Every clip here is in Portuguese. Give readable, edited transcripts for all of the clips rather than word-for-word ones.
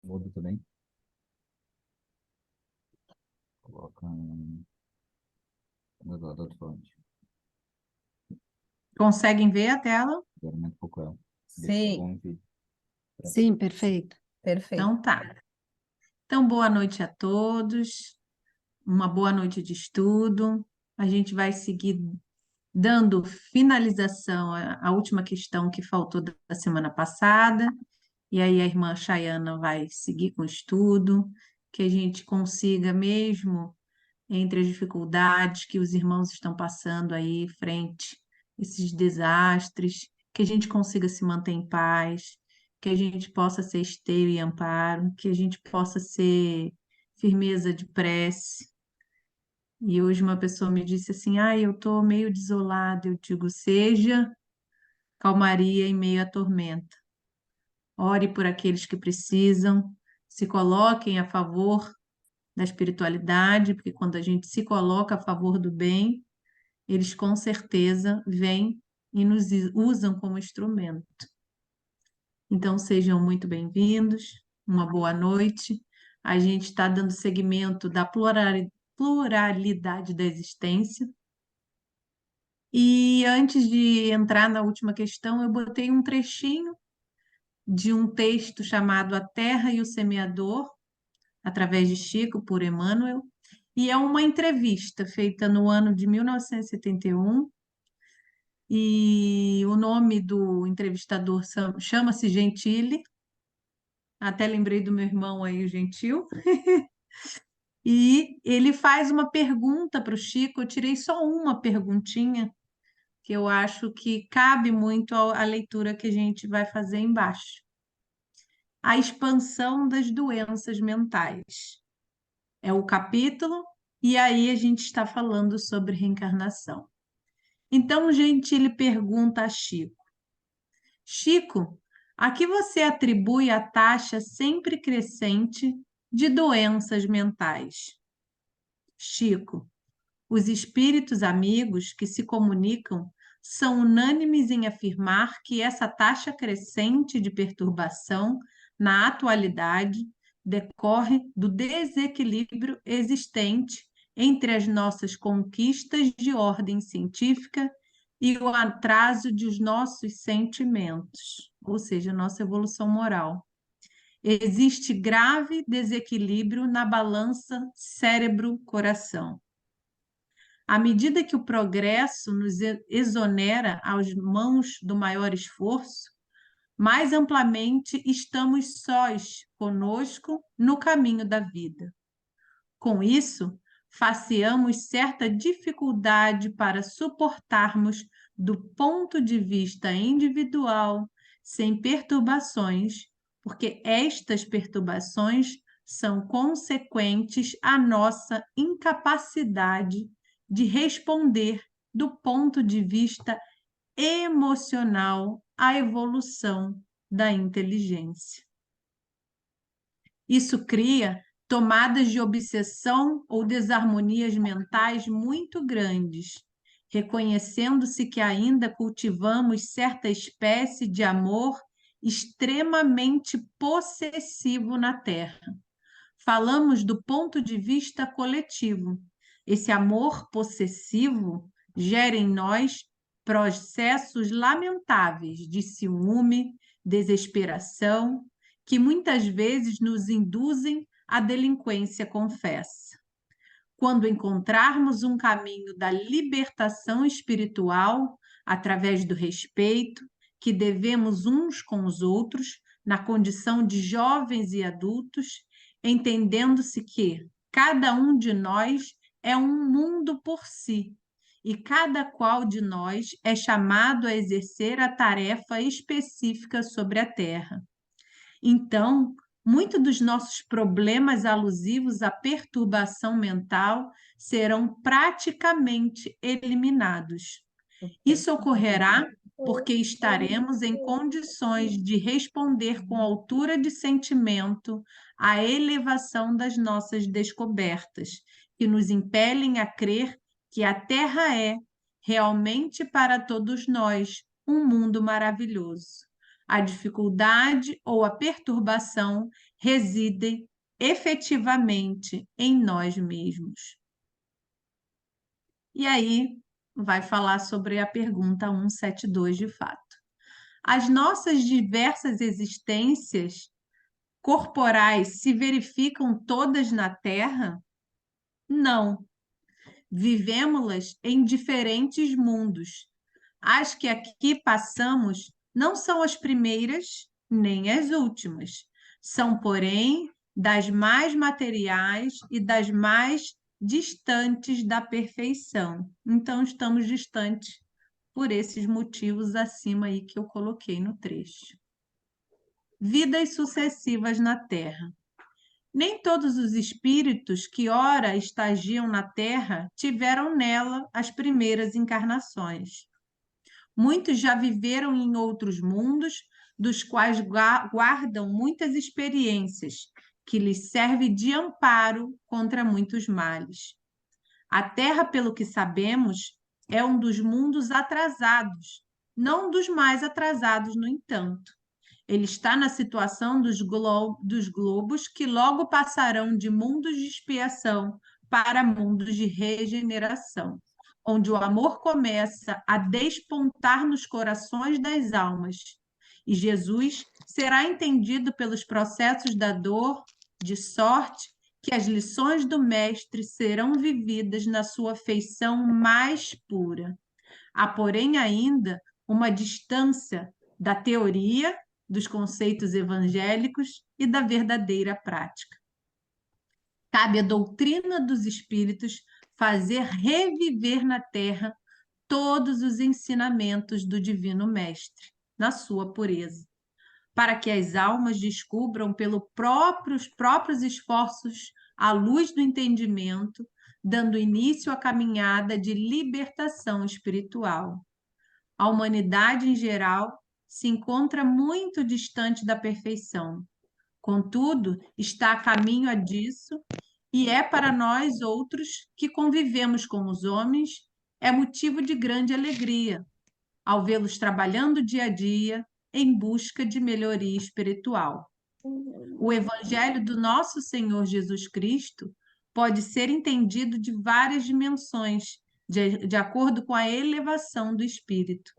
Outro também. Coloca do alto-falante. Conseguem ver a tela? Agora aumenta um pouco ela. Deixa o Sim, som e sim, perfeito, perfeito. Então tá. Então, boa noite a todos. Uma boa noite de estudo. A gente vai seguir dando finalização à última questão que faltou da semana passada. E aí a irmã Chayana vai seguir com o estudo, que a gente consiga mesmo entre as dificuldades que os irmãos estão passando aí frente a esses desastres, que a gente consiga se manter em paz, que a gente possa ser esteio e amparo, que a gente possa ser firmeza de prece. E hoje uma pessoa me disse assim: "Ah, eu estou meio desolada". Eu digo: seja calmaria em meio à tormenta. Ore por aqueles que precisam, se coloquem a favor da espiritualidade, porque quando a gente se coloca a favor do bem, eles com certeza vêm e nos usam como instrumento. Então sejam muito bem-vindos, uma boa noite. A gente está dando seguimento da pluralidade da existência. E antes de entrar na última questão, eu botei um trechinho de um texto chamado A Terra e o Semeador, através de Chico, por Emmanuel, e é uma entrevista feita no ano de 1971, e o nome do entrevistador chama-se Gentili, até lembrei do meu irmão aí, o Gentil, e ele faz uma pergunta para o Chico. Eu tirei só uma perguntinha, que eu acho que cabe muito à leitura que a gente vai fazer embaixo. A expansão das doenças mentais. É o capítulo, e aí a gente está falando sobre reencarnação. Então, gente, ele pergunta a Chico: Chico, a que você atribui a taxa sempre crescente de doenças mentais? Chico, os espíritos amigos que se comunicam são unânimes em afirmar que essa taxa crescente de perturbação na atualidade decorre do desequilíbrio existente entre as nossas conquistas de ordem científica e o atraso dos nossos sentimentos, ou seja, nossa evolução moral. Existe grave desequilíbrio na balança cérebro-coração. À medida que o progresso nos exonera às mãos do maior esforço, mais amplamente estamos sós conosco no caminho da vida. Com isso, faceamos certa dificuldade para suportarmos, do ponto de vista individual, sem perturbações, porque estas perturbações são consequentes à nossa incapacidade de responder do ponto de vista emocional à evolução da inteligência. Isso cria tomadas de obsessão ou desarmonias mentais muito grandes, reconhecendo-se que ainda cultivamos certa espécie de amor extremamente possessivo na Terra. Falamos do ponto de vista coletivo. Esse amor possessivo gera em nós processos lamentáveis de ciúme, desesperação, que muitas vezes nos induzem à delinquência confessa. Quando encontrarmos um caminho da libertação espiritual através do respeito que devemos uns com os outros, na condição de jovens e adultos, entendendo-se que cada um de nós é um mundo por si, e cada qual de nós é chamado a exercer a tarefa específica sobre a Terra. Então, muitos dos nossos problemas alusivos à perturbação mental serão praticamente eliminados. Isso ocorrerá porque estaremos em condições de responder com altura de sentimento à elevação das nossas descobertas, que nos impelem a crer que a Terra é, realmente para todos nós, um mundo maravilhoso. A dificuldade ou a perturbação residem efetivamente em nós mesmos. E aí, vai falar sobre a pergunta 172 de fato. As nossas diversas existências corporais se verificam todas na Terra? Não. Vivemos-las em diferentes mundos. As que aqui passamos não são as primeiras nem as últimas. São, porém, das mais materiais e das mais distantes da perfeição. Então, estamos distantes por esses motivos acima aí que eu coloquei no trecho. Vidas sucessivas na Terra. Nem todos os espíritos que ora estagiam na Terra tiveram nela as primeiras encarnações. Muitos já viveram em outros mundos, dos quais guardam muitas experiências, que lhes servem de amparo contra muitos males. A Terra, pelo que sabemos, é um dos mundos atrasados, não dos mais atrasados, no entanto. Ele está na situação dos globos que logo passarão de mundos de expiação para mundos de regeneração, onde o amor começa a despontar nos corações das almas. E Jesus será entendido pelos processos da dor, de sorte que as lições do Mestre serão vividas na sua feição mais pura. Há, porém, ainda uma distância da teoria, dos conceitos evangélicos e da verdadeira prática. Cabe à doutrina dos espíritos fazer reviver na Terra todos os ensinamentos do Divino Mestre, na sua pureza, para que as almas descubram pelos próprios esforços a luz do entendimento, dando início à caminhada de libertação espiritual. A humanidade, em geral, se encontra muito distante da perfeição. Contudo, está a caminho disso, e é para nós outros que convivemos com os homens, é motivo de grande alegria, ao vê-los trabalhando dia a dia em busca de melhoria espiritual. O Evangelho do nosso Senhor Jesus Cristo pode ser entendido de várias dimensões, de acordo com a elevação do espírito.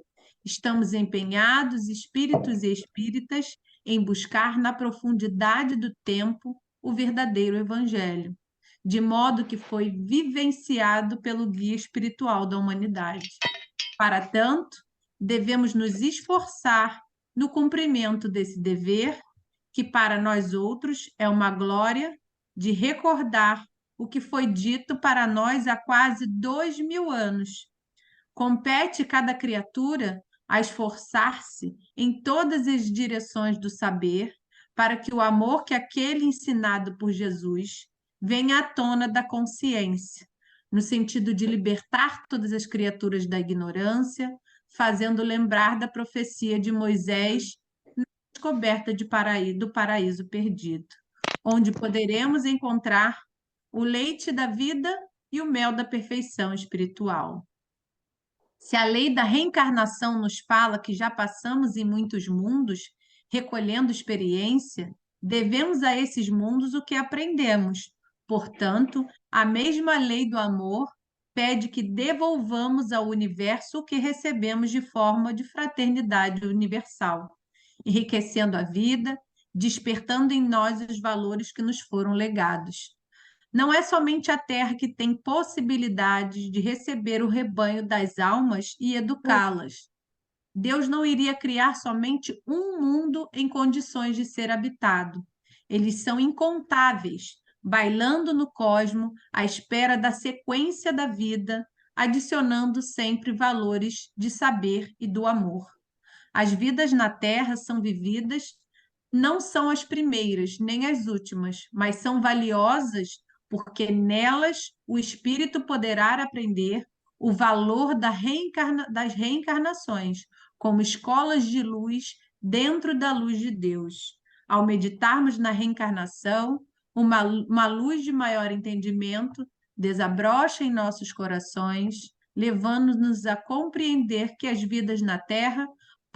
Estamos empenhados, espíritos e espíritas, em buscar na profundidade do tempo o verdadeiro Evangelho, de modo que foi vivenciado pelo guia espiritual da humanidade. Para tanto, devemos nos esforçar no cumprimento desse dever, que para nós outros é uma glória de recordar o que foi dito para nós há quase 2000 anos. Compete cada criatura a esforçar-se em todas as direções do saber, para que o amor que aquele ensinado por Jesus venha à tona da consciência, no sentido de libertar todas as criaturas da ignorância, fazendo lembrar da profecia de Moisés na descoberta do paraíso perdido, onde poderemos encontrar o leite da vida e o mel da perfeição espiritual. Se a lei da reencarnação nos fala que já passamos em muitos mundos, recolhendo experiência, devemos a esses mundos o que aprendemos. Portanto, a mesma lei do amor pede que devolvamos ao universo o que recebemos de forma de fraternidade universal, enriquecendo a vida, despertando em nós os valores que nos foram legados. Não é somente a Terra que tem possibilidade de receber o rebanho das almas e educá-las. Deus não iria criar somente um mundo em condições de ser habitado. Eles são incontáveis, bailando no cosmo à espera da sequência da vida, adicionando sempre valores de saber e do amor. As vidas na Terra são vividas, não são as primeiras nem as últimas, mas são valiosas porque nelas o espírito poderá aprender o valor das reencarnações, como escolas de luz dentro da luz de Deus. Ao meditarmos na reencarnação, uma luz de maior entendimento desabrocha em nossos corações, levando-nos a compreender que as vidas na Terra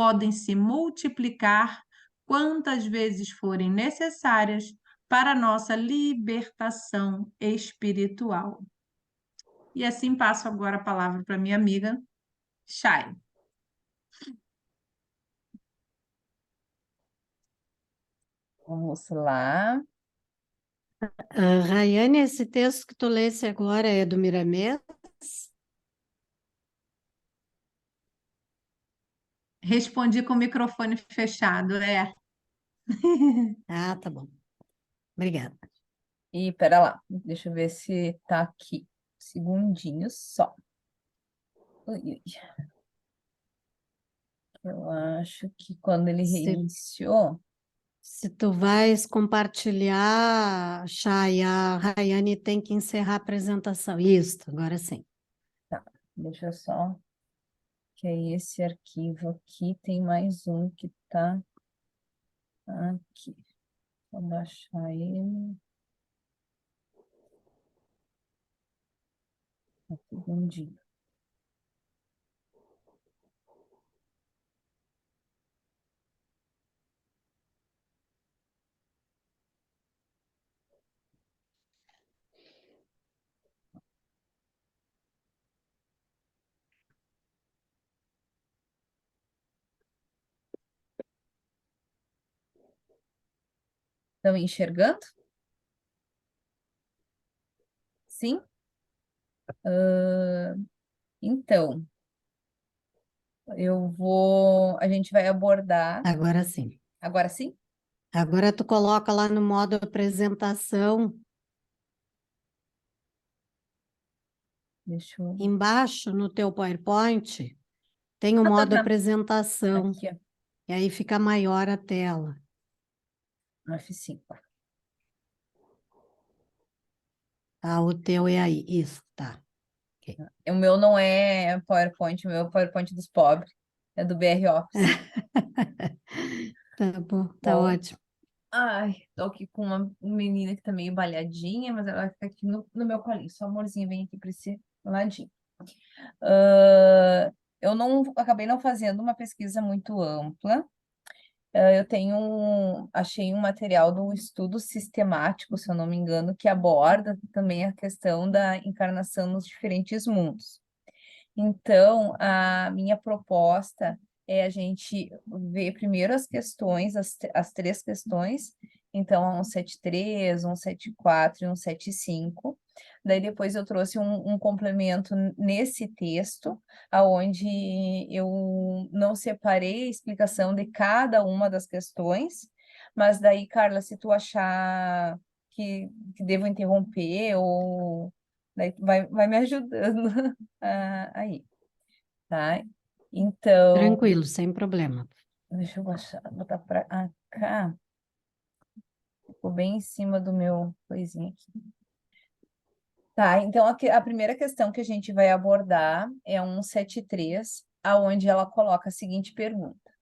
podem se multiplicar quantas vezes forem necessárias para a nossa libertação espiritual. E assim passo agora a palavra para minha amiga Chay. Vamos lá. Rayane, esse texto que tu lesse agora é do Miramês? Respondi com o microfone fechado, é. Ah, tá bom. Obrigada. E pera lá, deixa eu ver se tá aqui. Segundinhos só. Ui, ui. Eu acho que quando ele reiniciou. Se tu vais compartilhar, Chay, a Rayane tem que encerrar a apresentação. Isso, agora sim. Tá, deixa eu só. Que aí esse arquivo aqui tem mais um que tá aqui. Vou baixar ele. Um segundinho. Estão enxergando? Sim? Então, a gente vai abordar, Agora sim. agora sim? Agora tu coloca lá no modo apresentação, Deixa eu... embaixo no teu PowerPoint, tem o Ah, modo tá. apresentação, Aqui, ó. e aí fica maior a tela. F5. Ah, o teu é aí, isso, tá. O meu não é PowerPoint, o meu é PowerPoint dos pobres. É do BR Office. Tá bom, tá Bom. ótimo. Ai, tô aqui com uma menina que tá meio balhadinha, mas ela fica aqui no meu colinho. Só amorzinho, vem aqui pra esse ladinho. Eu acabei não fazendo uma pesquisa muito ampla. Achei um material do estudo sistemático, se eu não me engano, que aborda também a questão da encarnação nos diferentes mundos. Então, a minha proposta é a gente ver primeiro as questões, as três questões, então, a 173, 174 e 175. Daí, depois eu trouxe um complemento nesse texto, aonde eu não separei a explicação de cada uma das questões, mas daí, Carla, se tu achar que devo interromper, ou daí vai me ajudando aí, tá? Então, Tranquilo, sem problema. deixa eu botar para cá. Ficou bem em cima do meu coisinha aqui. Tá, então a primeira questão que a gente vai abordar é 173, aonde ela coloca a seguinte pergunta: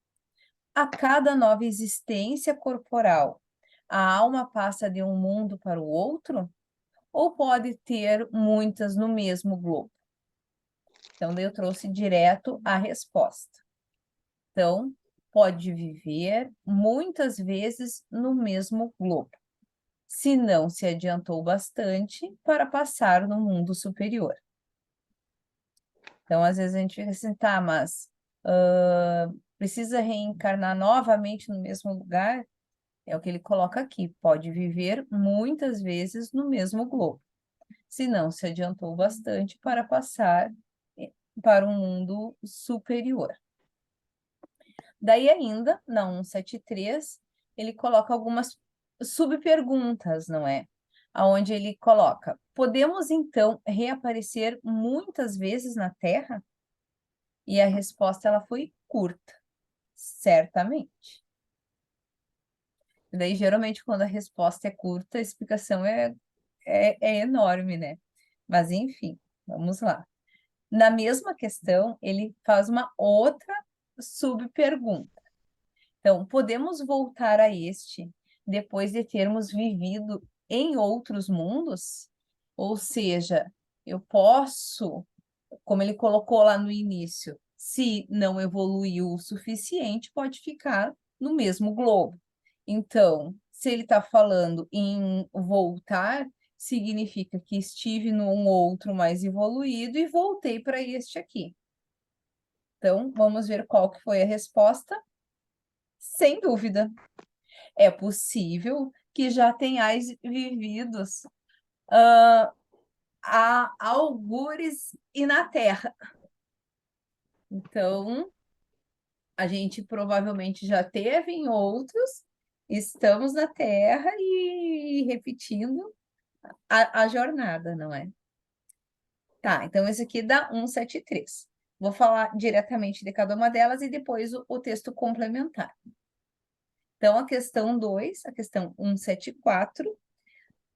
a cada nova existência corporal, a alma passa de um mundo para o outro? Ou pode ter muitas no mesmo globo? Então, daí eu trouxe direto a resposta. Então, pode viver muitas vezes no mesmo globo, se não se adiantou bastante para passar no mundo superior. Então, às vezes a gente fica assim, tá, mas precisa reencarnar novamente no mesmo lugar? É o que ele coloca aqui, pode viver muitas vezes no mesmo globo, se não se adiantou bastante para passar para um mundo superior. Daí ainda, na 173, ele coloca algumas subperguntas, não é? Onde ele coloca: podemos então reaparecer muitas vezes na Terra? E a resposta ela foi curta: certamente. Daí, geralmente, quando a resposta é curta, a explicação é enorme, né? Mas, enfim, vamos lá. Na mesma questão, ele faz uma outra subpergunta. Então, podemos voltar a este depois de termos vivido em outros mundos? Ou seja, eu posso, como ele colocou lá no início, Se não evoluiu o suficiente, pode ficar no mesmo globo. Então, se ele está falando em voltar, significa que estive num outro mais evoluído e voltei para este aqui. Então, vamos ver qual que foi a resposta. Sem dúvida, é possível que já tenhais vividos a algures e na Terra. Então, a gente provavelmente já teve em outros, estamos na Terra e repetindo a jornada, não é? Tá, então esse aqui dá 173. Vou falar diretamente de cada uma delas e depois o texto complementar. Então, a questão 2, a questão 174,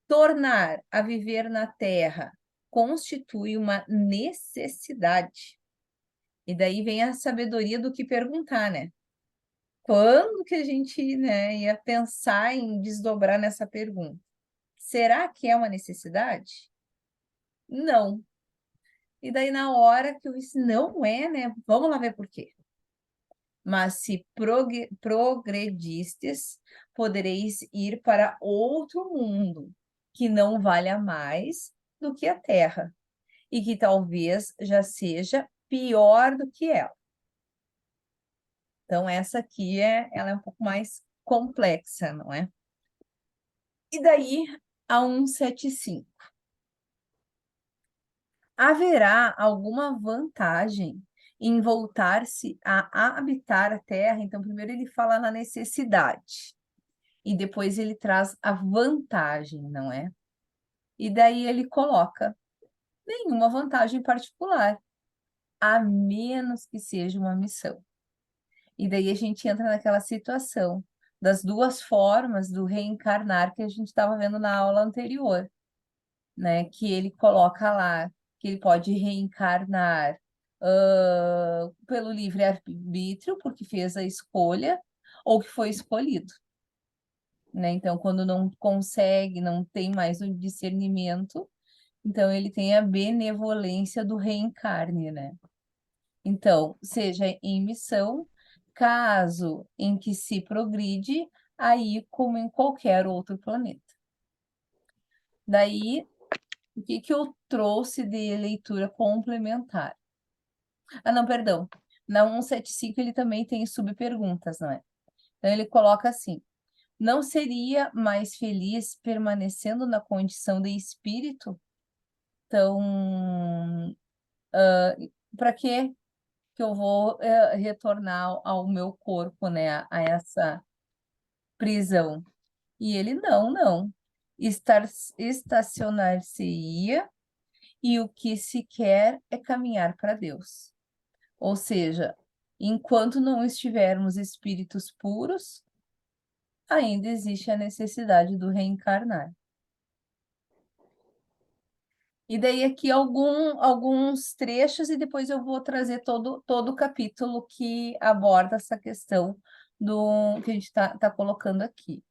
tornar a viver na Terra constitui uma necessidade. E daí vem a sabedoria do que perguntar, né? Quando que a gente, né, ia pensar em desdobrar nessa pergunta? Será que é uma necessidade? Não. E daí, na hora que eu disse, não é, né? Vamos lá ver por quê. Mas se progredistes, podereis ir para outro mundo, que não valha mais do que a Terra, e que talvez já seja pior do que ela. Então, essa aqui ela é um pouco mais complexa, não é? E daí, a 175. Haverá alguma vantagem em voltar-se a habitar a Terra? Então, primeiro ele fala na necessidade, e depois ele traz a vantagem, não é? E daí ele coloca nenhuma vantagem particular, a menos que seja uma missão. E daí a gente entra naquela situação das duas formas do reencarnar que a gente estava vendo na aula anterior, né? Que ele coloca lá, que ele pode reencarnar pelo livre-arbítrio, porque fez a escolha, ou que foi escolhido, né? Então, quando não consegue, não tem mais o discernimento, então ele tem a benevolência do reencarne, né? Então, seja em missão, caso em que se progride, aí como em qualquer outro planeta. Daí, o que eu trouxe de leitura complementar? Ah, não, perdão. Na 175 ele também tem subperguntas, não é? Então ele coloca assim: não seria mais feliz permanecendo na condição de espírito? Então, para que eu vou retornar ao meu corpo, né, a essa prisão? E ele, não. Estacionar-se-ia, e o que se quer é caminhar para Deus. Ou seja, enquanto não estivermos espíritos puros, ainda existe a necessidade do reencarnar. E daí aqui alguns trechos e depois eu vou trazer todo o capítulo que aborda essa questão do que a gente está colocando aqui.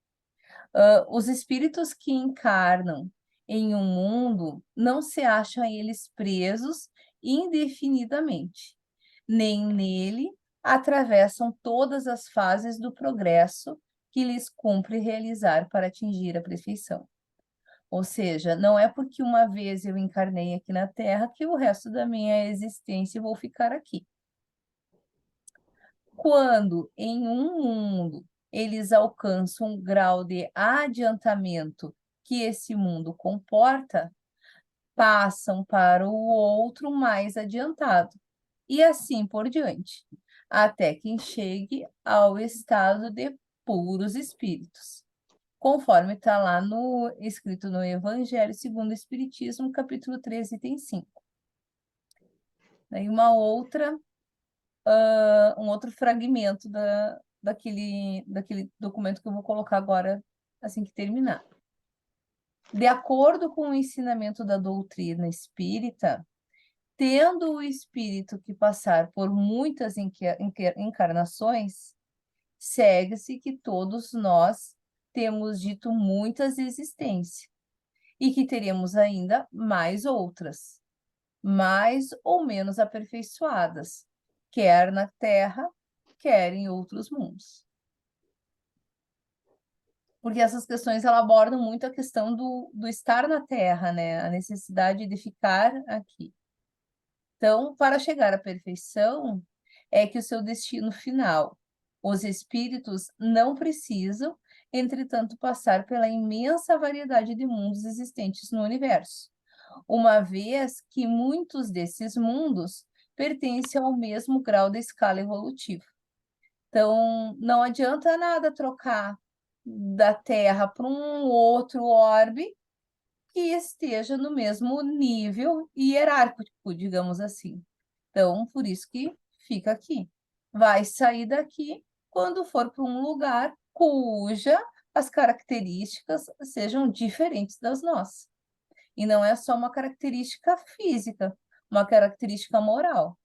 Os espíritos que encarnam em um mundo não se acham eles presos indefinidamente, nem nele atravessam todas as fases do progresso que lhes cumpre realizar para atingir a perfeição. Ou seja, não é porque uma vez eu encarnei aqui na Terra que o resto da minha existência eu vou ficar aqui. Quando em um mundo eles alcançam um grau de adiantamento que esse mundo comporta, passam para o outro mais adiantado, e assim por diante, até que chegue ao estado de puros espíritos, conforme está lá escrito no Evangelho segundo o Espiritismo, capítulo 13, item 5. Daí um outro fragmento daquele documento que eu vou colocar agora, assim que terminar. De acordo com o ensinamento da doutrina espírita, tendo o espírito que passar por muitas encarnações, segue-se que todos nós temos dito muitas existências e que teremos ainda mais outras, mais ou menos aperfeiçoadas, quer na Terra, quer em outros mundos. Porque essas questões ela abordam muito a questão do estar na Terra, né? A necessidade de ficar aqui. Então, para chegar à perfeição, é que o seu destino final. Os espíritos não precisam, entretanto, passar pela imensa variedade de mundos existentes no universo, uma vez que muitos desses mundos pertencem ao mesmo grau da escala evolutiva. Então, não adianta nada trocar da Terra para um outro orbe que esteja no mesmo nível hierárquico, digamos assim. Então, por isso que fica aqui. Vai sair daqui quando for para um lugar cuja as características sejam diferentes das nossas. E não é só uma característica física, uma característica moral.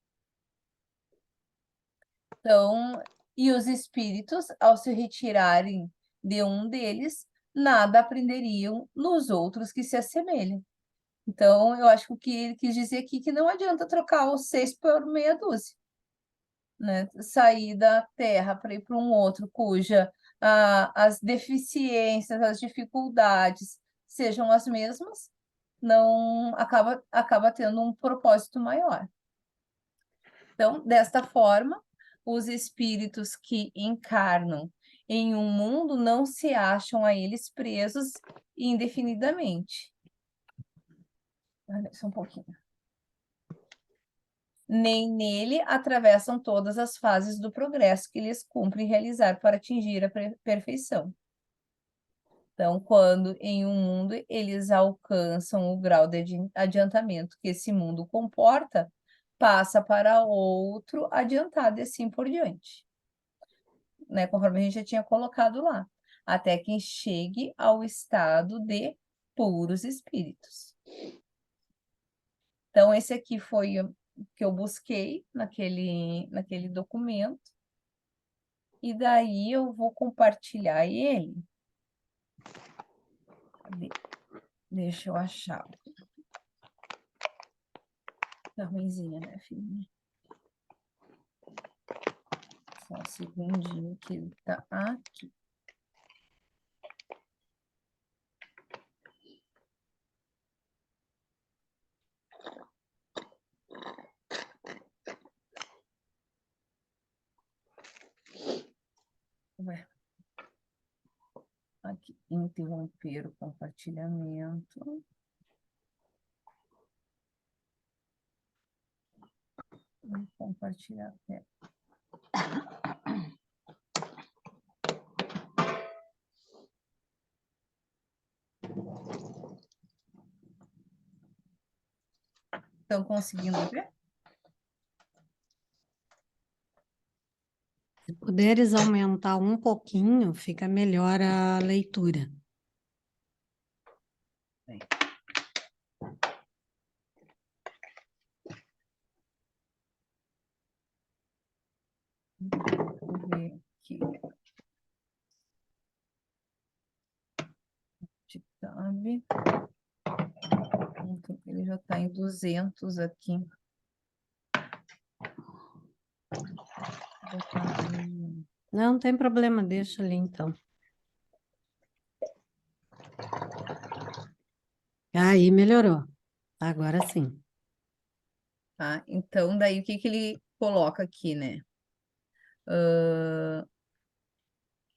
Então, e os espíritos, ao se retirarem de um deles, nada aprenderiam nos outros que se assemelham. Então, eu acho que o que ele quis dizer aqui é que não adianta trocar os 6 por meia dúzia, né? Sair da Terra para ir para um outro cuja as deficiências, as dificuldades sejam as mesmas, não acaba tendo um propósito maior. Então, desta forma, os espíritos que encarnam em um mundo não se acham a eles presos indefinidamente. Olha só um pouquinho. Nem nele atravessam todas as fases do progresso que lhes cumpre realizar para atingir a perfeição. Então, quando em um mundo eles alcançam o grau de adiantamento que esse mundo comporta, passa para outro adiantado e assim por diante, né? Conforme a gente já tinha colocado lá, até que chegue ao estado de puros espíritos. Então, esse aqui foi o que eu busquei naquele documento, e daí eu vou compartilhar ele. Cadê? Deixa eu achar. Tá ruimzinha, né, filhinha? Só um segundinho que ele tá aqui. Ué. Aqui, interromper o compartilhamento. Vou compartilhar a tela. Estão conseguindo ver? Se puderes aumentar um pouquinho, fica melhor a leitura. Bem. Vou ver aqui. Tab. Ele já está em 200 aqui. Vou botar em... Não tem problema, deixa ali então. Aí melhorou. Agora sim. Tá? Então, daí o que ele coloca aqui, né?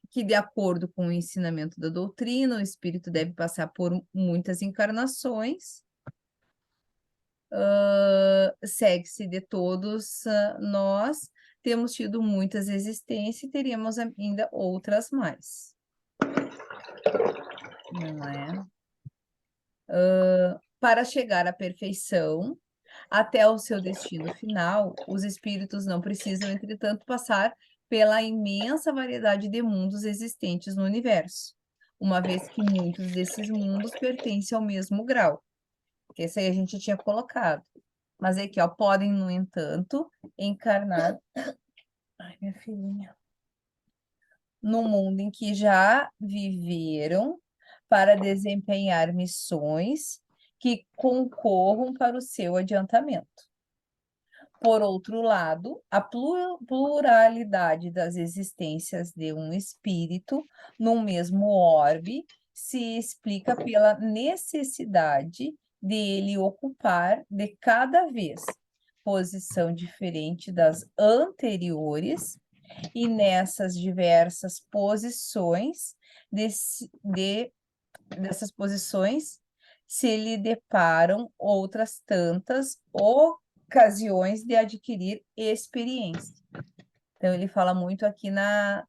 Que de acordo com o ensinamento da doutrina, o espírito deve passar por muitas encarnações. Segue-se de todos nós, temos tido muitas existências e teríamos ainda outras mais. Não é? Para chegar à perfeição, até o seu destino final, os espíritos não precisam, entretanto, passar pela imensa variedade de mundos existentes no universo, uma vez que muitos desses mundos pertencem ao mesmo grau. Porque esse aí a gente tinha colocado. Mas aqui, ó, podem, no entanto, encarnar... Ai, minha filhinha. No mundo em que já viveram para desempenhar missões que concorram para o seu adiantamento. Por outro lado, a pluralidade das existências de um espírito no mesmo orbe se explica pela necessidade de ele ocupar de cada vez posição diferente das anteriores, e nessas diversas posições dessas posições se lhe deparam outras tantas ocasiões de adquirir experiência. Então, ele fala muito aqui na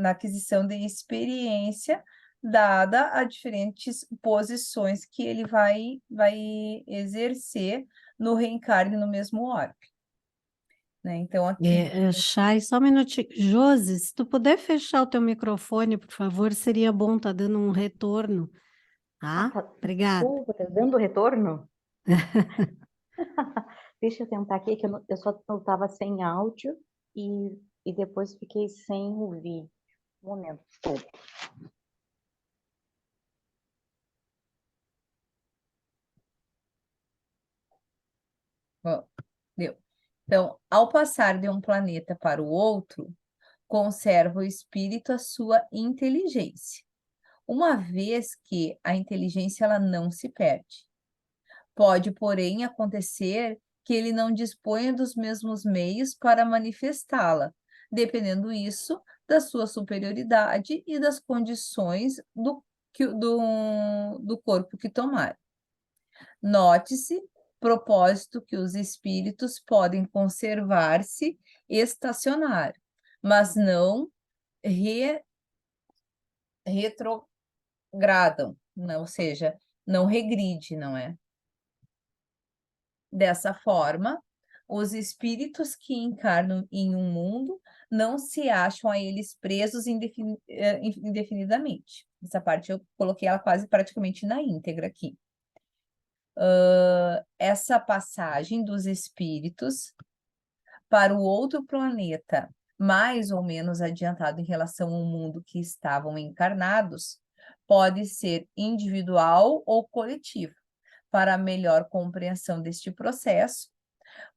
aquisição de experiência, dada a diferentes posições que ele vai exercer no reencarne no mesmo orbe. Né? Então, aqui... Chay, só um minutinho. Josi, se tu puder fechar o teu microfone, por favor, seria bom, tá dando um retorno. Tá? Obrigada. Desculpa, tá dando retorno? Deixa eu tentar aqui, que eu só estava sem áudio e depois fiquei sem ouvir. Um momento, desculpa. Bom, deu. Então, ao passar de um planeta para o outro, conserva o espírito a sua inteligência, uma vez que a inteligência ela não se perde. Pode, porém, acontecer que ele não disponha dos mesmos meios para manifestá-la, dependendo isso da sua superioridade e das condições do corpo que tomar. Note-se, propósito, que os espíritos podem conservar-se estacionário, mas não retrogradam, né? Ou seja, não regride, não é? Dessa forma, os espíritos que encarnam em um mundo não se acham a eles presos indefinidamente. Essa parte eu coloquei ela quase praticamente na íntegra aqui. Essa passagem dos espíritos para o outro planeta, mais ou menos adiantado em relação ao mundo que estavam encarnados, pode ser individual ou coletivo. Para melhor compreensão deste processo,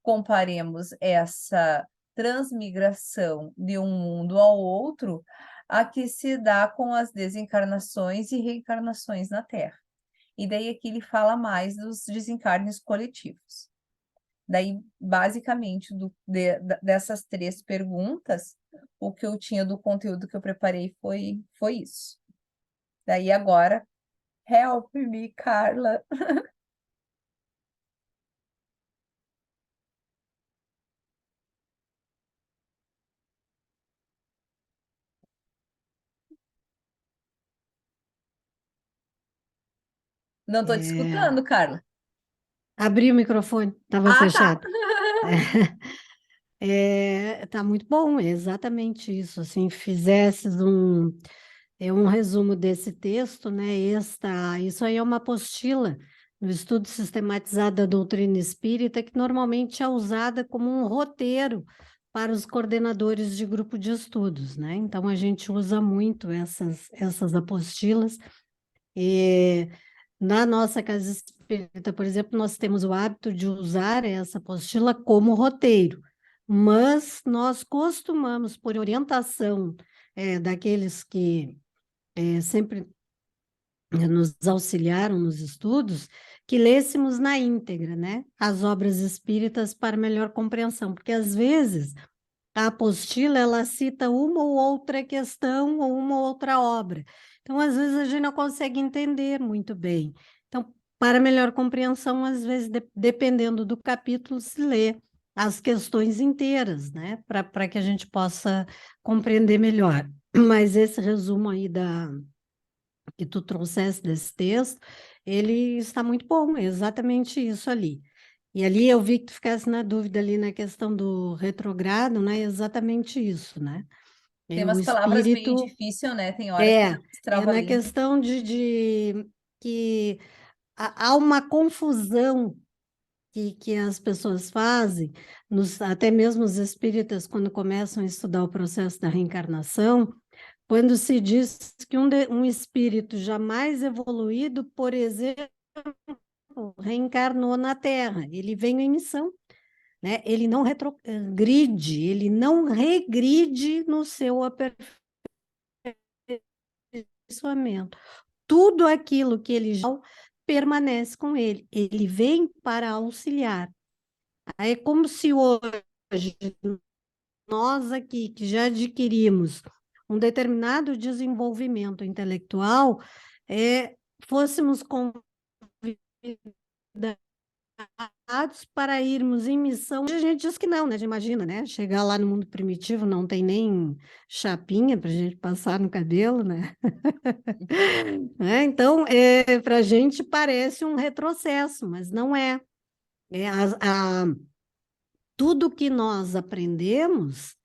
comparemos essa transmigração de um mundo ao outro a que se dá com as desencarnações e reencarnações na Terra. E daí aqui ele fala mais dos desencarnes coletivos. Daí, basicamente, dessas 3 perguntas, o que eu tinha do conteúdo que eu preparei foi isso. Daí agora, help me, Carla. Não estou te escutando, Carla. Abri o microfone, estava Ah, fechado. tá. Tá muito bom, é exatamente isso. Assim, fizesses um resumo desse texto, né? Isso aí é uma apostila no estudo sistematizado da doutrina espírita, que normalmente é usada como um roteiro para os coordenadores de grupo de estudos, né? Então, a gente usa muito essas apostilas. E na nossa casa espírita, por exemplo, nós temos o hábito de usar essa apostila como roteiro, mas nós costumamos, por orientação daqueles que sempre nos auxiliaram nos estudos, que lêssemos na íntegra, né, as obras espíritas para melhor compreensão, porque às vezes a apostila ela cita uma ou outra questão ou uma ou outra obra. Então, às vezes, a gente não consegue entender muito bem. Então, para melhor compreensão, às vezes, dependendo do capítulo, se lê as questões inteiras, né? Para que a gente possa compreender melhor. Mas esse resumo aí que tu trouxesse desse texto, ele está muito bom, é exatamente isso ali. E ali eu vi que tu ficasse na dúvida ali na questão do retrogrado, né? Exatamente isso, né? Tem O umas palavras meio espírito difíceis, né? Tem hora que é dá uns trava-língua. na questão de que há uma confusão que as pessoas fazem, até mesmo os espíritas, quando começam a estudar o processo da reencarnação, quando se diz que um espírito jamais evoluído, por exemplo, reencarnou na Terra, ele veio em missão, né? Ele não retrogride, ele não regride no seu aperfeiçoamento. Tudo aquilo que ele já permanece com ele, ele vem para auxiliar. É como se hoje nós aqui, que já adquirimos um determinado desenvolvimento intelectual, fôssemos convidados para irmos em missão. A gente diz que não, né? A gente imagina, né? Chegar lá no mundo primitivo não tem nem chapinha para a gente passar no cabelo, né? Então, para a gente parece um retrocesso, mas não é. Tudo que nós aprendemos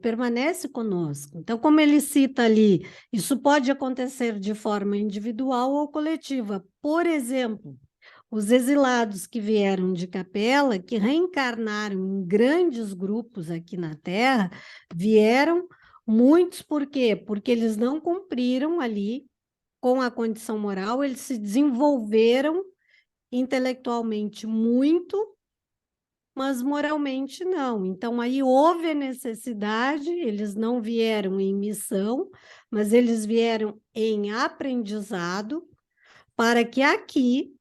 permanece conosco. Então, como ele cita ali, isso pode acontecer de forma individual ou coletiva. Por exemplo, os exilados que vieram de Capela, que reencarnaram em grandes grupos aqui na Terra, vieram muitos, por quê? Porque eles não cumpriram ali com a condição moral, eles se desenvolveram intelectualmente muito, mas moralmente não. Então, aí houve a necessidade, eles não vieram em missão, mas eles vieram em aprendizado, para que aqui,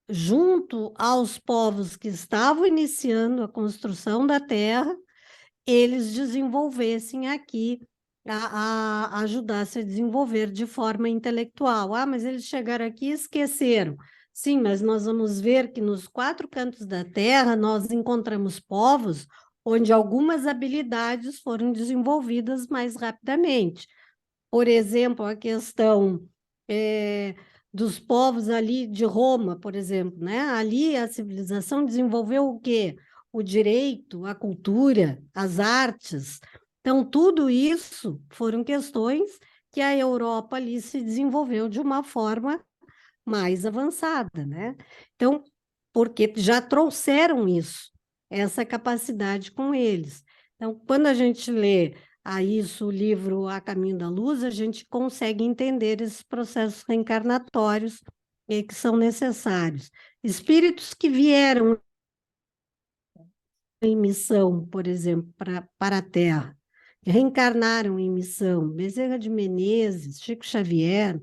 junto aos povos que estavam iniciando a construção da terra, eles desenvolvessem aqui, ajudassem a desenvolver de forma intelectual. Ah, mas eles chegaram aqui e esqueceram. Sim, mas nós vamos ver que nos 4 cantos da terra nós encontramos povos onde algumas habilidades foram desenvolvidas mais rapidamente. Por exemplo, a questão dos povos ali de Roma, por exemplo, né? Ali a civilização desenvolveu o quê? O direito, a cultura, as artes. Então, tudo isso foram questões que a Europa ali se desenvolveu de uma forma mais avançada, né? Então, porque já trouxeram isso, essa capacidade com eles. Então, quando a gente lê isso, o livro A Caminho da Luz, a gente consegue entender esses processos reencarnatórios que são necessários. Espíritos que vieram em missão, por exemplo, para a Terra, reencarnaram em missão, Bezerra de Menezes, Chico Xavier,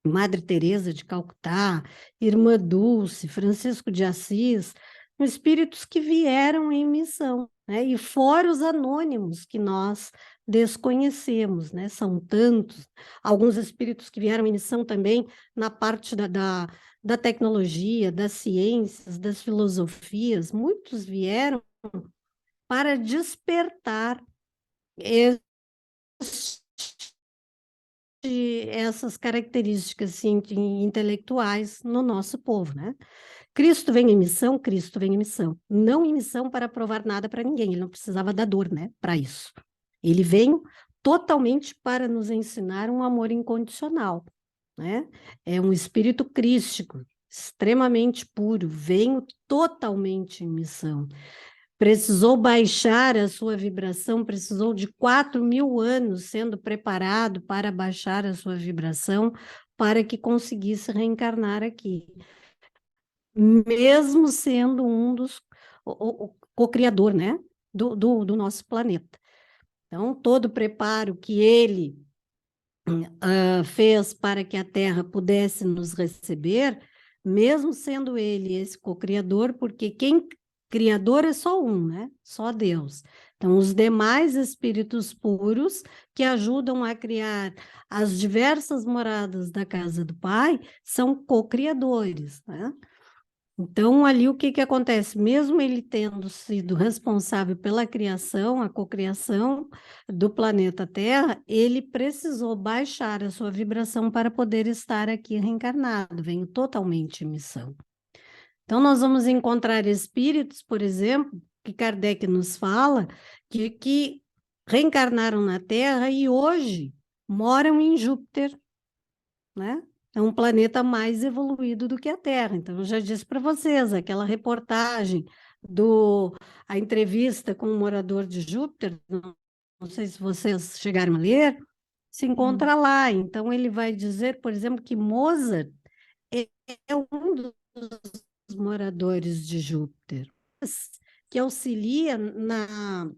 Madre Teresa de Calcutá, Irmã Dulce, Francisco de Assis, espíritos que vieram em missão, né? E fora os anônimos que nós desconhecemos, né? São tantos, alguns espíritos que vieram em missão também na parte da tecnologia, das ciências, das filosofias, muitos vieram para despertar essas características assim, intelectuais no nosso povo, né? Cristo vem em missão, Cristo vem em missão. Não em missão para provar nada para ninguém, ele não precisava da dor, né? Para isso. Ele veio totalmente para nos ensinar um amor incondicional, né? É um espírito crístico, extremamente puro, veio totalmente em missão. Precisou baixar a sua vibração, precisou de 4.000 anos sendo preparado para baixar a sua vibração, para que conseguisse reencarnar aqui. Mesmo sendo um dos co-criador, né, do nosso planeta. Então, todo o preparo que ele fez para que a Terra pudesse nos receber, mesmo sendo ele esse co-criador, porque quem criador é só um, né? Só Deus. Então, os demais espíritos puros que ajudam a criar as diversas moradas da casa do Pai são co-criadores, né? Então, ali o que acontece? Mesmo ele tendo sido responsável pela criação, a cocriação do planeta Terra, ele precisou baixar a sua vibração para poder estar aqui reencarnado, veio totalmente em missão. Então, nós vamos encontrar espíritos, por exemplo, que Kardec nos fala, que reencarnaram na Terra e hoje moram em Júpiter, né? É um planeta mais evoluído do que a Terra. Então, eu já disse para vocês, aquela reportagem a entrevista com um morador de Júpiter, não sei se vocês chegaram a ler, se encontra lá. Então, ele vai dizer, por exemplo, que Mozart é um dos moradores de Júpiter, que auxilia na,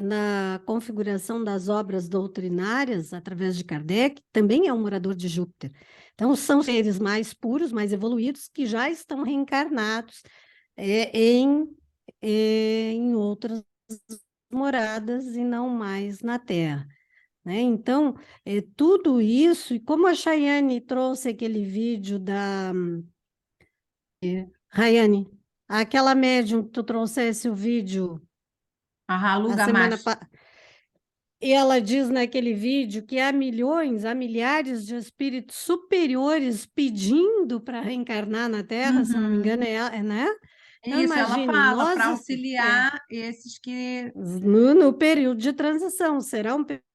na configuração das obras doutrinárias através de Kardec, também é um morador de Júpiter. Então, são seres mais puros, mais evoluídos, que já estão reencarnados em outras moradas e não mais na Terra. Né? Então, tudo isso, e como a Chayane trouxe aquele vídeo da Rayane, aquela médium que tu trouxesse o vídeo A Ralu a semana Gamache. e ela diz naquele vídeo que há milhões, há milhares de espíritos superiores pedindo para reencarnar na Terra, se eu não me engano, né? Então, Isso, ela imagine, fala para nós auxiliar esses que no período de transição, será um